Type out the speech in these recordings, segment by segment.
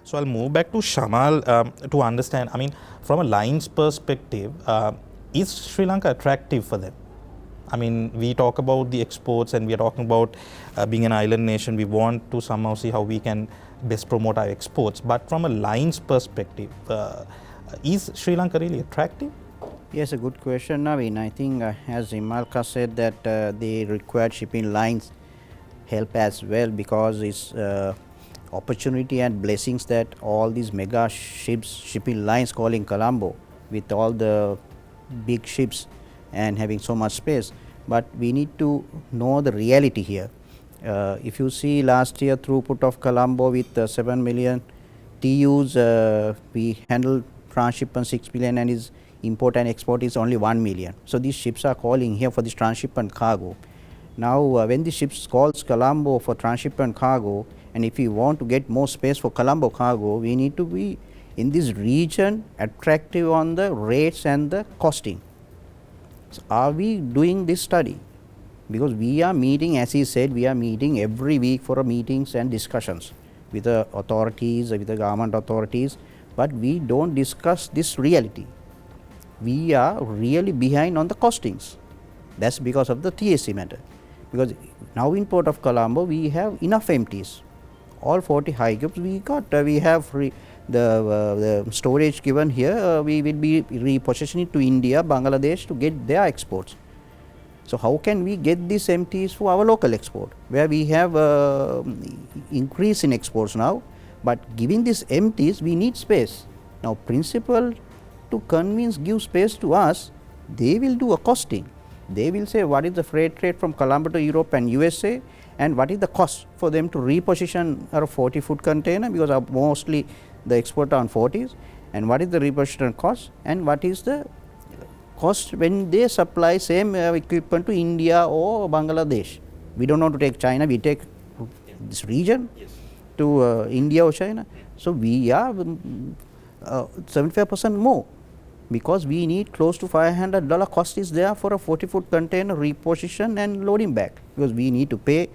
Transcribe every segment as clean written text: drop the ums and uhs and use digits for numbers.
So I'll move back to Shamal to understand. I mean, from a lines perspective, is Sri Lanka attractive for them? I mean, we talk about the exports and we are talking about being an island nation. We want to somehow see how we can best promote our exports. But from a lines perspective, is Sri Lanka really attractive? Yes, a good question, Naveen. I think as Imalka said that the required shipping lines help as well, because it's opportunity and blessings that all these mega shipping lines calling Colombo with all the big ships and having so much space. But we need to know the reality here. If you see last year throughput of Colombo with 7 million TUs, we handled transshipment 6 million, and his import and export is only 1 million. So these ships are calling here for this transshipment cargo. Now when the ships calls Colombo for transshipment cargo, and if we want to get more space for Colombo cargo, we need to be in this region attractive on the rates and the costing. So are we doing this study? Because we are meeting, as he said, we are meeting every week for meetings and discussions with the authorities, with the government authorities, but we don't discuss this reality. We are really behind on the costings. That's because of the TSC matter. Because now in Port of Colombo we have enough empties. All 40 high cubes we got. We have the storage given here. We will be repositioning to India, Bangladesh to get their exports. So how can we get these empties for our local export, where we have increase in exports now, but giving these empties we need space. Now principal to convince, give space to us, they will do a costing. They will say what is the freight rate from Colombo to Europe and USA, and what is the cost for them to reposition a 40-foot container, because mostly the export on 40s, and what is the reposition cost, and what is the cost when they supply same equipment to India or Bangladesh. We don't want to take China, we take this region to India or China. So we are 75% more, because we need close to $500 cost is there for a 40-foot container reposition and loading back, because we need to pay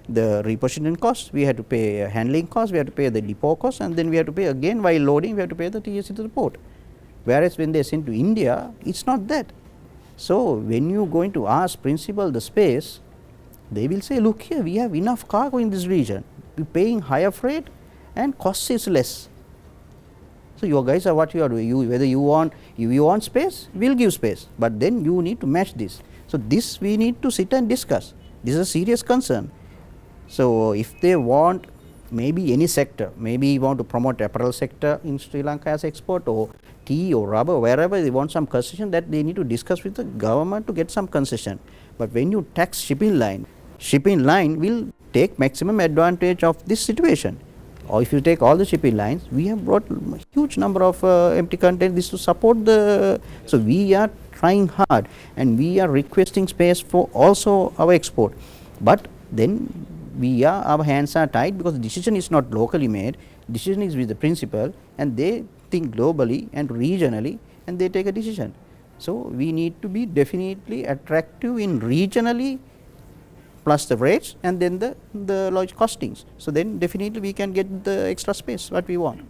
the repositioning cost, we have to pay handling cost, we have to pay the depot cost, and then we have to pay again while loading, we have to pay the TSC to the port. Whereas when they send to India, it's not that. So when you going to ask principal the space, they will say, look here, we have enough cargo in this region, we are paying higher freight and cost is less. So you guys are what you are doing. Whether you want space, we will give space, but then you need to match this. So this we need to sit and discuss. This is a serious concern. So if they want maybe any sector, maybe you want to promote apparel sector in Sri Lanka as export, or tea or rubber, wherever they want some concession, that they need to discuss with the government to get some concession. But when you tax shipping line will take maximum advantage of this situation. Or if you take all the shipping lines, we have brought a huge number of empty containers to support the. So we are trying hard, and we are requesting space for also our export. But then our hands are tied, because the decision is not locally made. Decision is with the principal, and they think globally and regionally, and they take a decision. So we need to be definitely attractive in regionally, plus the rates, and then the large costings. So then definitely we can get the extra space what we want.